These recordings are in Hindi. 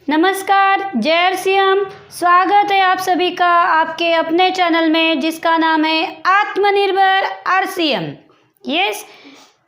नमस्कार, जय आरसीएम। स्वागत है आप सभी का आपके अपने चैनल में जिसका नाम है आत्मनिर्भर आरसीएम। यस,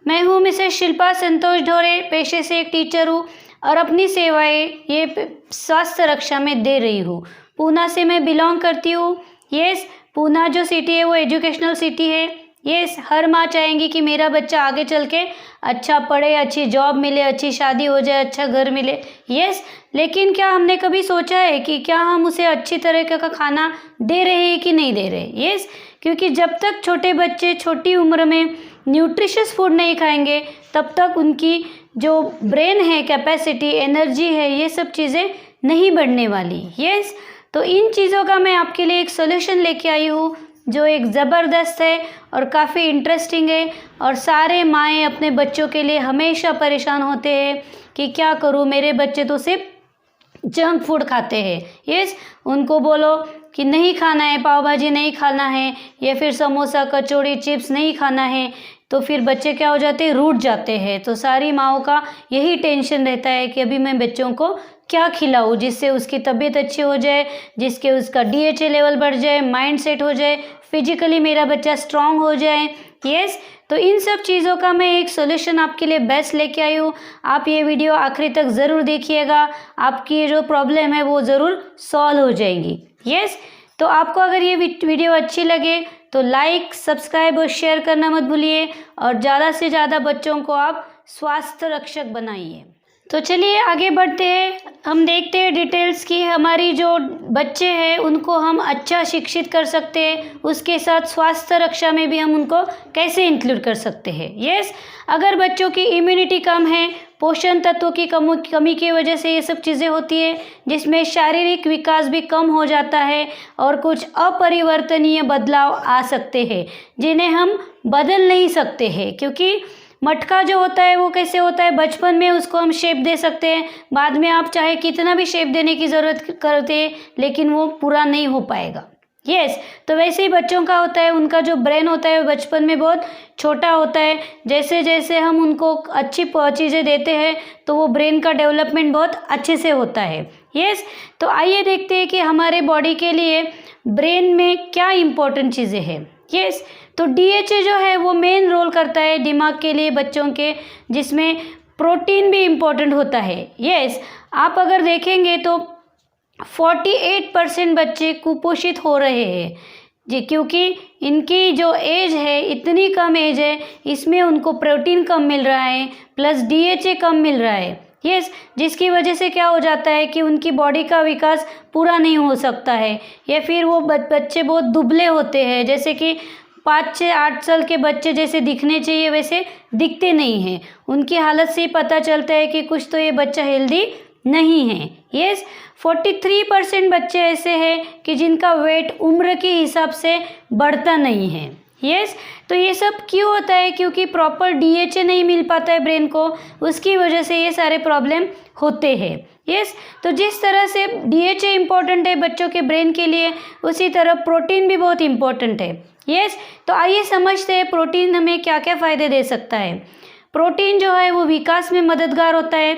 मैं हूँ मिसेस शिल्पा संतोष ढोरे, पेशे से एक टीचर हूँ और अपनी सेवाएं ये स्वास्थ्य रक्षा में दे रही हूँ। पूना से मैं बिलोंग करती हूँ। यस, पूना जो सिटी है वो एजुकेशनल सिटी है। यस, हर माँ चाहेंगी कि मेरा बच्चा आगे चल के अच्छा पढ़े, अच्छी जॉब मिले, अच्छी शादी हो जाए, अच्छा घर मिले। यस, लेकिन क्या हमने कभी सोचा है कि क्या हम उसे अच्छी तरह का खाना दे रहे हैं कि नहीं दे रहे? यस, क्योंकि जब तक छोटे बच्चे छोटी उम्र में न्यूट्रिशियस फूड नहीं खाएंगे तब तक उनकी जो ब्रेन है, कैपेसिटी, एनर्जी है, ये सब चीज़ें नहीं बढ़ने वाली। यस, तो इन चीज़ों का मैं आपके लिए एक सोल्यूशन लेके आई हूँ जो एक ज़बरदस्त है और काफ़ी इंटरेस्टिंग है। और सारे माएँ अपने बच्चों के लिए हमेशा परेशान होते हैं कि क्या करूँ, मेरे बच्चे तो सिर्फ जंक फूड खाते हैं। यस, उनको बोलो कि नहीं खाना है, पाव भाजी नहीं खाना है या फिर समोसा, कचौड़ी, चिप्स नहीं खाना है, तो फिर बच्चे क्या हो जाते हैं, रूठ जाते हैं। तो सारी माँओं का यही टेंशन रहता है कि अभी मैं बच्चों को क्या खिलाऊं जिससे उसकी तबीयत अच्छी हो जाए, जिसके उसका डीएचए लेवल बढ़ जाए, माइंड सेट हो जाए, फिजिकली मेरा बच्चा स्ट्रांग हो जाए। यस, तो इन सब चीज़ों का मैं एक सोल्यूशन आपके लिए बेस्ट लेके आई हूँ। आप ये वीडियो आखिरी तक ज़रूर देखिएगा, आपकी ये जो प्रॉब्लम है वो ज़रूर सॉल्व हो जाएगी। यस, तो आपको अगर ये वीडियो अच्छी लगे तो लाइक, सब्सक्राइब और शेयर करना मत भूलिए और ज़्यादा से ज़्यादा बच्चों को आप स्वास्थ्य रक्षक बनाइए। तो चलिए आगे बढ़ते हैं। हम देखते हैं डिटेल्स की हमारी जो बच्चे हैं उनको हम अच्छा शिक्षित कर सकते हैं, उसके साथ स्वास्थ्य रक्षा में भी हम उनको कैसे इंक्लूड कर सकते हैं। यस, अगर बच्चों की इम्यूनिटी कम है, पोषण तत्वों की कमी की वजह से ये सब चीज़ें होती है, जिसमें शारीरिक विकास भी कम हो जाता है और कुछ अपरिवर्तनीय बदलाव आ सकते हैं जिन्हें हम बदल नहीं सकते हैं। क्योंकि मटका जो होता है वो कैसे होता है, बचपन में उसको हम शेप दे सकते हैं, बाद में आप चाहे कितना भी शेप देने की ज़रूरत करते लेकिन वो पूरा नहीं हो पाएगा। यस, तो वैसे ही बच्चों का होता है, उनका जो ब्रेन होता है वो बचपन में बहुत छोटा होता है। जैसे जैसे हम उनको अच्छी चीज़ें देते हैं तो वो ब्रेन का डेवलपमेंट बहुत अच्छे से होता है। यस, तो आइए देखते हैं कि हमारे बॉडी के लिए ब्रेन में क्या इम्पोर्टेंट चीज़ें हैं। यस, तो डीएचए जो है वो मेन रोल करता है दिमाग के लिए बच्चों के, जिसमें प्रोटीन भी इम्पोर्टेंट होता है। यस, आप अगर देखेंगे तो 48% बच्चे कुपोषित हो रहे हैं जी, क्योंकि इनकी जो एज है इतनी कम एज है, इसमें उनको प्रोटीन कम मिल रहा है प्लस डीएचए कम मिल रहा है। यस, जिसकी वजह से क्या हो जाता है कि उनकी बॉडी का विकास पूरा नहीं हो सकता है या फिर वो बच्चे बहुत दुबले होते हैं, जैसे कि 5 से 8 साल के बच्चे जैसे दिखने चाहिए वैसे दिखते नहीं हैं। उनकी हालत से ही पता चलता है कि कुछ तो ये बच्चा हेल्दी नहीं है। यस, 43% बच्चे ऐसे हैं कि जिनका वेट उम्र के हिसाब से बढ़ता नहीं है। यस, तो ये सब क्यों होता है, क्योंकि प्रॉपर डीएचए नहीं मिल पाता है ब्रेन को, उसकी वजह से ये सारे प्रॉब्लम होते हैं। यस, तो जिस तरह से डीएचए इम्पॉर्टेंट है बच्चों के ब्रेन के लिए, उसी तरह प्रोटीन भी बहुत इम्पॉर्टेंट है। यस, तो आइए समझते हैं प्रोटीन हमें क्या क्या फ़ायदे दे सकता है। प्रोटीन जो है वो विकास में मददगार होता है।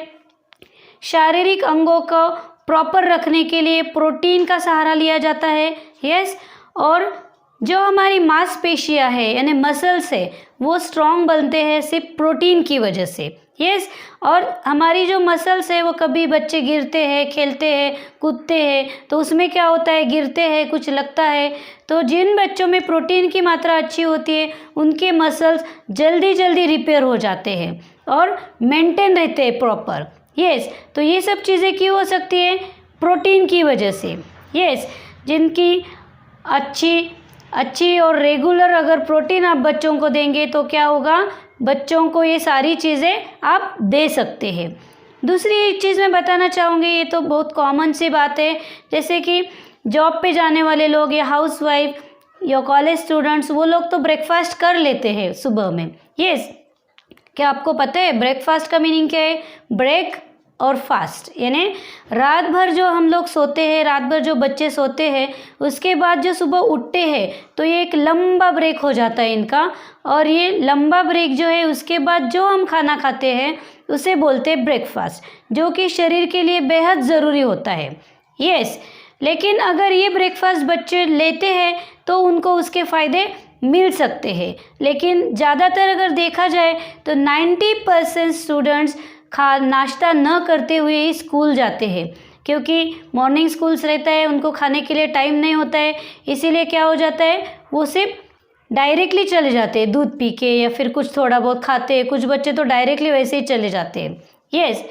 शारीरिक अंगों को प्रॉपर रखने के लिए प्रोटीन का सहारा लिया जाता है। यस, और जो हमारी मांसपेशियां है यानी मसल्स है वो स्ट्रॉन्ग बनते हैं सिर्फ प्रोटीन की वजह से। यस, और हमारी जो मसल्स है वो कभी बच्चे गिरते हैं, खेलते हैं, कूदते हैं तो उसमें क्या होता है, गिरते हैं, कुछ लगता है। तो जिन बच्चों में प्रोटीन की मात्रा अच्छी होती है उनके मसल्स जल्दी जल्दी रिपेयर हो जाते हैं और मेंटेन रहते हैं प्रॉपर। यस, तो ये सब चीज़ें क्यों हो सकती है, प्रोटीन की वजह से। यस, जिनकी अच्छी और रेगुलर अगर प्रोटीन आप बच्चों को देंगे तो क्या होगा, बच्चों को ये सारी चीज़ें आप दे सकते हैं। दूसरी एक चीज़ मैं बताना चाहूँगी, ये तो बहुत कॉमन सी बात है, जैसे कि जॉब पे जाने वाले लोग या हाउसवाइफ या कॉलेज स्टूडेंट्स, वो लोग तो ब्रेकफास्ट कर लेते हैं सुबह में। यस, क्या आपको पता है ब्रेकफास्ट का मीनिंग क्या है? ब्रेक और फास्ट, यानी रात भर जो हम लोग सोते हैं, रात भर जो बच्चे सोते हैं, उसके बाद जो सुबह उठते हैं तो ये एक लंबा ब्रेक हो जाता है इनका। और ये लंबा ब्रेक जो है उसके बाद जो हम खाना खाते हैं उसे बोलते हैं ब्रेकफास्ट, जो कि शरीर के लिए बेहद ज़रूरी होता है। यस, लेकिन अगर ये ब्रेकफास्ट बच्चे लेते हैं तो उनको उसके फ़ायदे मिल सकते हैं, लेकिन ज़्यादातर अगर देखा जाए तो 90% स्टूडेंट्स नाश्ता न करते हुए ही स्कूल जाते हैं, क्योंकि मॉर्निंग स्कूल्स रहता है, उनको खाने के लिए टाइम नहीं होता है। इसीलिए क्या हो जाता है, वो सिर्फ डायरेक्टली चले जाते हैं दूध पी के, या फिर कुछ थोड़ा बहुत खाते हैं। कुछ बच्चे तो डायरेक्टली वैसे ही चले जाते हैं। यस,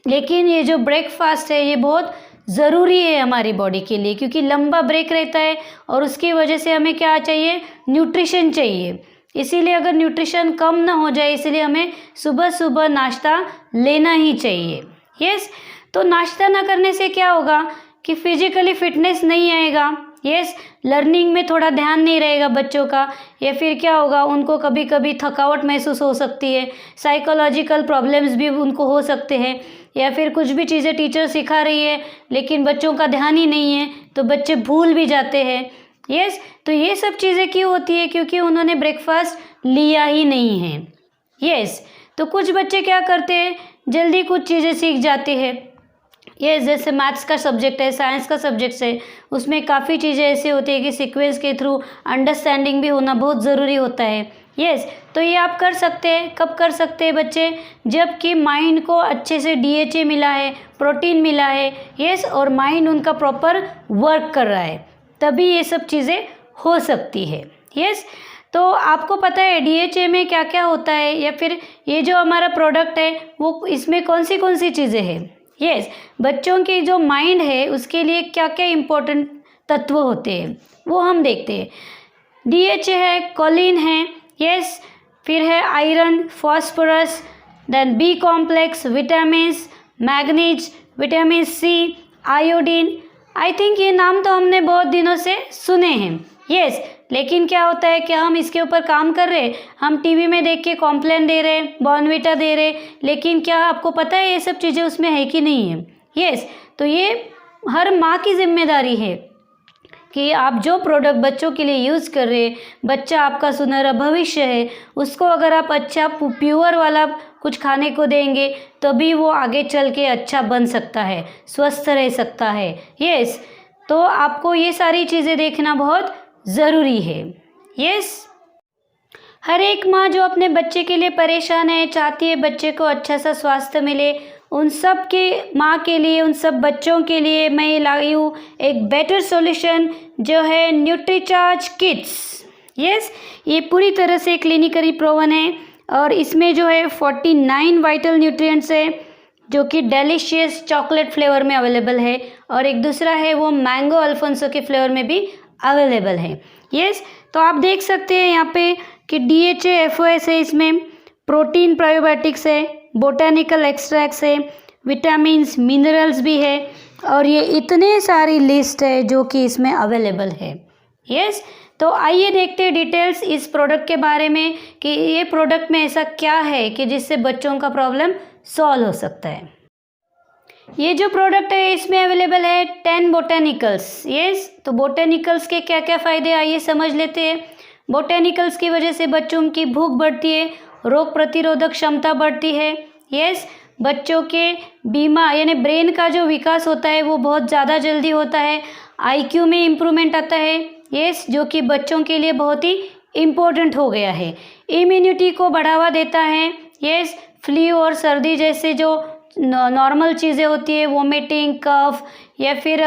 लेकिन ये जो ब्रेकफास्ट है ये बहुत ज़रूरी है हमारी बॉडी के लिए, क्योंकि लंबा ब्रेक रहता है और उसकी वजह से हमें क्या चाहिए, न्यूट्रिशन चाहिए। इसीलिए अगर न्यूट्रिशन कम ना हो जाए, इसीलिए हमें सुबह सुबह नाश्ता लेना ही चाहिए। यस, तो नाश्ता ना करने से क्या होगा कि फिजिकली फिटनेस नहीं आएगा। यस, लर्निंग में थोड़ा ध्यान नहीं रहेगा बच्चों का, या फिर क्या होगा, उनको कभी कभी थकावट महसूस हो सकती है, साइकोलॉजिकल प्रॉब्लम्स भी उनको हो सकते हैं, या फिर कुछ भी चीज़ें टीचर सिखा रही है लेकिन बच्चों का ध्यान ही नहीं है तो बच्चे भूल भी जाते हैं। यस, तो ये सब चीज़ें क्यों होती है, क्योंकि उन्होंने ब्रेकफास्ट लिया ही नहीं है। यस, तो कुछ बच्चे क्या करते हैं, जल्दी कुछ चीज़ें सीख जाते हैं। ये जैसे मैथ्स का सब्जेक्ट है, साइंस का सब्जेक्ट है, उसमें काफ़ी चीज़ें ऐसी होती है कि सीक्वेंस के थ्रू अंडरस्टैंडिंग भी होना बहुत ज़रूरी होता है। यस, तो ये आप कर सकते हैं। कब कर सकते हैं बच्चे, जबकि माइंड को अच्छे से DHA मिला है, प्रोटीन मिला है। यस, और माइंड उनका प्रॉपर वर्क कर रहा है, तभी ये सब चीज़ें हो सकती है। यस, तो आपको पता है DHA में क्या क्या होता है, या फिर ये जो हमारा प्रोडक्ट है वो इसमें कौन सी चीज़ें हैं। यस, बच्चों की जो माइंड है उसके लिए क्या क्या इम्पोर्टेंट तत्व होते हैं वो हम देखते हैं। DHA है, कोलिन है, यस, फिर है iron, phosphorus, then B complex, vitamins, manganese, vitamin C, iodine. I think ये नाम तो हमने बहुत दिनों से सुने हैं। यस, लेकिन क्या होता है कि हम इसके ऊपर काम कर रहे हैं, हम टीवी में देख के कॉम्प्लेन दे रहे हैं, बॉर्नविटा दे रहे, लेकिन क्या आपको पता है ये सब चीज़ें उसमें है कि नहीं है। यस, तो ये हर माँ की जिम्मेदारी है कि आप जो प्रोडक्ट बच्चों के लिए यूज़ कर रहे हैं, बच्चा आपका सुनहरा भविष्य है, उसको अगर आप अच्छा प्योर वाला कुछ खाने को देंगे तभी वो आगे चल के अच्छा बन सकता है, स्वस्थ रह सकता है। यस, तो आपको ये सारी चीज़ें देखना बहुत ज़रूरी है। यस, हर एक माँ जो अपने बच्चे के लिए परेशान है, चाहती है बच्चे को अच्छा सा स्वास्थ्य मिले, उन सब के माँ के लिए, उन सब बच्चों के लिए मैं लाई हूँ एक बेटर सॉल्यूशन जो है न्यूट्रीचार्ज किड्स। यस, ये पूरी तरह से क्लिनिकली प्रूवन है और इसमें जो है 49 वाइटल न्यूट्रिएंट्स है जो कि डेलिशियस चॉकलेट फ्लेवर में अवेलेबल है, और एक दूसरा है वो मैंगो अल्फोंसो के फ्लेवर में भी अवेलेबल है। यस, तो आप देख सकते हैं यहाँ पे कि DHA FOS है, इसमें प्रोटीन, प्रोबायोटिक्स है, बोटानिकल एक्सट्रैक्ट्स है, विटामिन्स, मिनरल्स भी है, और ये इतने सारी लिस्ट है जो कि इसमें अवेलेबल है। यस, तो आइए देखते हैं डिटेल्स इस प्रोडक्ट के बारे में कि ये प्रोडक्ट में ऐसा क्या है कि जिससे बच्चों का प्रॉब्लम सॉल्व हो सकता है। ये जो प्रोडक्ट है इसमें अवेलेबल है 10 बोटेनिकल्स। यस, तो बोटेनिकल्स के क्या क्या फ़ायदे आइए समझ लेते हैं। बोटेनिकल्स की वजह से बच्चों की भूख बढ़ती है, रोग प्रतिरोधक क्षमता बढ़ती है। यस, बच्चों के बीमा यानी ब्रेन का जो विकास होता है वो बहुत ज़्यादा जल्दी होता है, IQ में इम्प्रूवमेंट आता है। यस, जो कि बच्चों के लिए बहुत ही इम्पोर्टेंट हो गया है। इम्यूनिटी को बढ़ावा देता है। यस, फ्लू और सर्दी जैसे जो नॉर्मल चीज़ें होती है, वोमिटिंग, कफ या फिर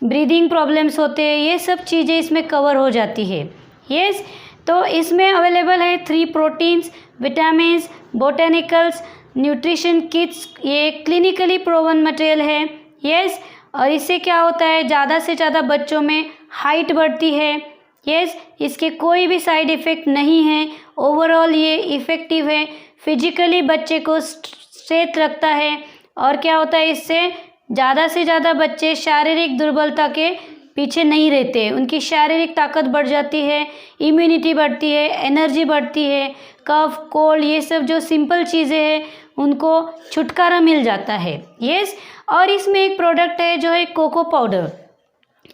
ब्रीदिंग प्रॉब्लम्स होते हैं, ये सब चीज़ें इसमें कवर हो जाती है। यस, तो इसमें अवेलेबल है 3 proteins, vitamins, botanicals, nutrition kits. ये क्लिनिकली प्रूवन मटेरियल है। यस, और इससे क्या होता है, ज़्यादा से ज़्यादा बच्चों में हाइट बढ़ती है। यस, इसके कोई भी साइड इफ़ेक्ट नहीं है। ओवरऑल ये इफ़ेक्टिव है, फिजिकली बच्चे को स्ट्रेट रखता है, और क्या होता है इससे ज़्यादा से ज़्यादा बच्चे शारीरिक दुर्बलता के पीछे नहीं रहते, उनकी शारीरिक ताकत बढ़ जाती है, इम्यूनिटी बढ़ती है, एनर्जी बढ़ती है, कफ कोल्ड ये सब जो सिंपल चीज़ें हैं उनको छुटकारा मिल जाता है। यस, और इसमें एक प्रोडक्ट है जो है cocoa powder.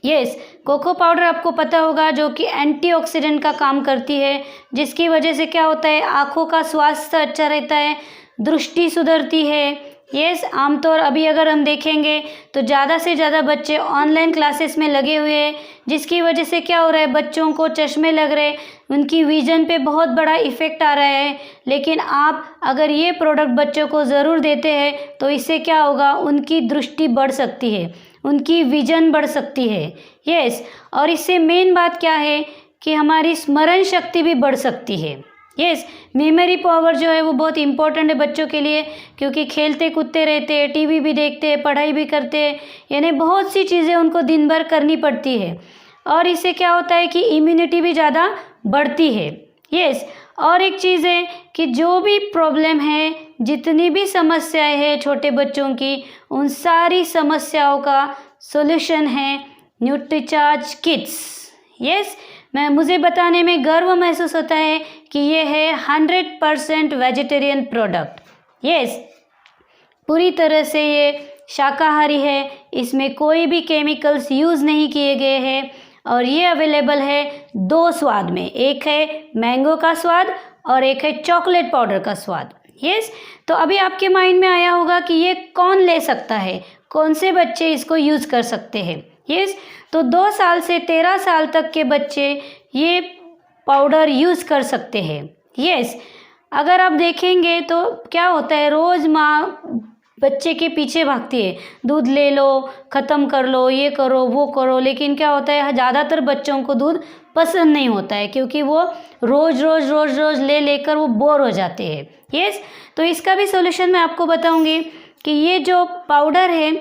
Yes, cocoa powder आपको पता होगा जो कि एंटीऑक्सीडेंट का काम करती है, जिसकी वजह से क्या होता है, आँखों का स्वास्थ्य अच्छा रहता है, दृष्टि सुधरती है। यस, आमतौर अभी अगर हम देखेंगे तो ज़्यादा से ज़्यादा बच्चे ऑनलाइन क्लासेस में लगे हुए हैं, जिसकी वजह से क्या हो रहा है, बच्चों को चश्मे लग रहे, उनकी विजन पे बहुत बड़ा इफ़ेक्ट आ रहा है। लेकिन आप अगर ये प्रोडक्ट बच्चों को ज़रूर देते हैं तो इससे क्या होगा, उनकी दृष्टि बढ़ सकती है, उनकी विजन बढ़ सकती है। यस, और इससे मेन बात क्या है कि हमारी स्मरण शक्ति भी बढ़ सकती है। यस, मेमोरी पावर जो है वो बहुत इम्पोर्टेंट है बच्चों के लिए, क्योंकि खेलते कूदते रहते हैं, टीवी भी देखते हैं, पढ़ाई भी करते हैं, यानी बहुत सी चीज़ें उनको दिन भर करनी पड़ती है। और इससे क्या होता है कि इम्यूनिटी भी ज़्यादा बढ़ती है। यस, और एक चीज़ है कि जो भी प्रॉब्लम है, जितनी भी समस्याएं हैं छोटे बच्चों की, उन सारी समस्याओं का सॉल्यूशन है न्यूट्रीचार्ज किड्स। यस, मुझे बताने में गर्व महसूस होता है कि ये है 100% वेजिटेरियन प्रोडक्ट। यस, पूरी तरह से ये शाकाहारी है, इसमें कोई भी केमिकल्स यूज़ नहीं किए गए हैं, और ये अवेलेबल है 2 स्वाद में, एक है मैंगो का स्वाद और एक है चॉकलेट पाउडर का स्वाद। यस, तो अभी आपके माइंड में आया होगा कि ये कौन ले सकता है, कौन से बच्चे इसको यूज़ कर सकते हैं। यस, तो 2 साल से 13 साल तक के बच्चे ये पाउडर यूज़ कर सकते हैं। यस, अगर आप देखेंगे तो क्या होता है, रोज़ माँ बच्चे के पीछे भागती है, दूध ले लो, ख़त्म कर लो, ये करो वो करो, लेकिन क्या होता है, ज़्यादातर बच्चों को दूध पसंद नहीं होता है, क्योंकि वो रोज़ ले लेकर वो बोर हो जाते हैं। यस, तो इसका भी सोल्यूशन मैं आपको बताऊंगी कि ये जो पाउडर है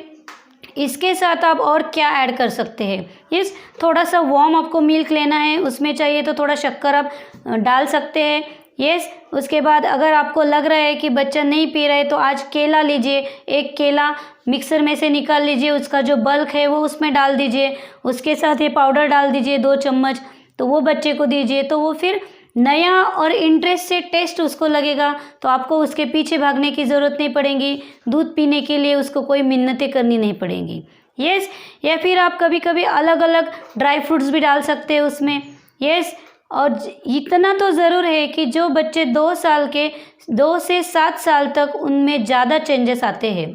इसके साथ आप और क्या ऐड कर सकते हैं। यस, थोड़ा सा वार्म आपको मिल्क लेना है, उसमें चाहिए तो थोड़ा शक्कर आप डाल सकते हैं। यस, उसके बाद अगर आपको लग रहा है कि बच्चा नहीं पी रहा है तो आज केला लीजिए, एक केला मिक्सर में से निकाल लीजिए, उसका जो बल्क है वो उसमें डाल दीजिए, उसके साथ ये पाउडर डाल दीजिए 2 चम्मच, तो वो बच्चे को दीजिए, तो वो फिर नया और इंटरेस्ट से टेस्ट उसको लगेगा, तो आपको उसके पीछे भागने की ज़रूरत नहीं पड़ेगी, दूध पीने के लिए उसको कोई मिन्नतें करनी नहीं पड़ेंगी। यस, या फिर आप कभी कभी अलग अलग ड्राई फ्रूट्स भी डाल सकते हैं उसमें। यस, और इतना तो ज़रूर है कि जो बच्चे 2 से 7 साल तक उनमें ज़्यादा चेंजेस आते हैं।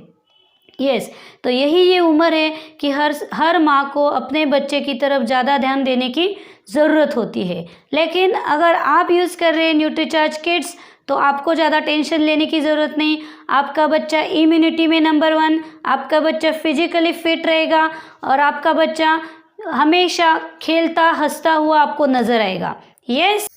यस, तो यही ये उम्र है कि हर माँ को अपने बच्चे की तरफ ज़्यादा ध्यान देने की ज़रूरत होती है। लेकिन अगर आप यूज़ कर रहे हैं न्यूट्रीचार्ज किड्स तो आपको ज़्यादा टेंशन लेने की ज़रूरत नहीं। आपका बच्चा इम्यूनिटी में नंबर 1, आपका बच्चा फिजिकली फिट रहेगा और आपका बच्चा हमेशा खेलता हंसता हुआ आपको नज़र आएगा। यस,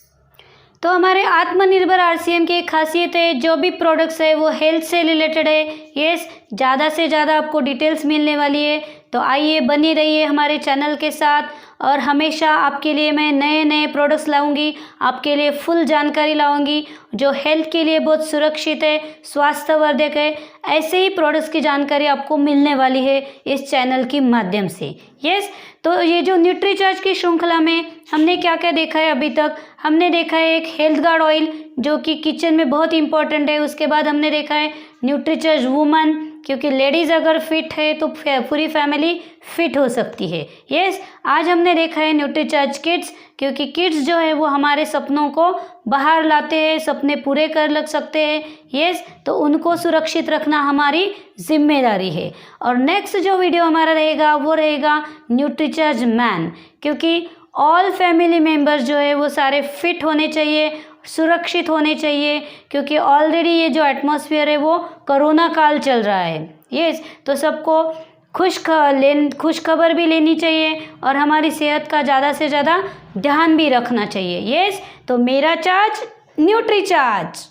तो हमारे आत्मनिर्भर आरसीएम की एक खासियत है, जो भी प्रोडक्ट्स है वो हेल्थ से रिलेटेड है। यस, ज़्यादा से ज़्यादा आपको डिटेल्स मिलने वाली है, तो आइए बनी रहिए हमारे चैनल के साथ, और हमेशा आपके लिए मैं नए नए प्रोडक्ट्स लाऊंगी, आपके लिए फुल जानकारी लाऊंगी जो हेल्थ के लिए बहुत सुरक्षित है, स्वास्थ्यवर्धक है। ऐसे ही प्रोडक्ट्स की जानकारी आपको मिलने वाली है इस चैनल के माध्यम से। यस, तो ये जो न्यूट्रीचार्ज की श्रृंखला में हमने क्या क्या देखा है अभी तक, हमने देखा है एक हेल्थ गार्ड ऑयल जो कि किचन में बहुत इंपॉर्टेंट है। उसके बाद हमने देखा है न्यूट्रीचार्ज वुमन, क्योंकि लेडीज़ अगर फिट है तो पूरी फैमिली फिट हो सकती है। यस, आज हमने देखा है न्यूट्रीचार्ज किड्स, क्योंकि किड्स जो है वो हमारे सपनों को बाहर लाते हैं, सपने पूरे कर लग सकते हैं। यस, तो उनको सुरक्षित रखना हमारी जिम्मेदारी है। और नेक्स्ट जो वीडियो हमारा रहेगा वो रहेगा न्यूट्रीचार्ज मैन, क्योंकि ऑल फैमिली मेम्बर्स जो है वो सारे फिट होने चाहिए, सुरक्षित होने चाहिए, क्योंकि ऑलरेडी ये जो एटमॉस्फेयर है वो कोरोना काल चल रहा है। यस, तो सबको खुश खबर भी लेनी चाहिए और हमारी सेहत का ज़्यादा से ज़्यादा ध्यान भी रखना चाहिए। यस, तो मेरा चार्ज न्यूट्रीचार्ज।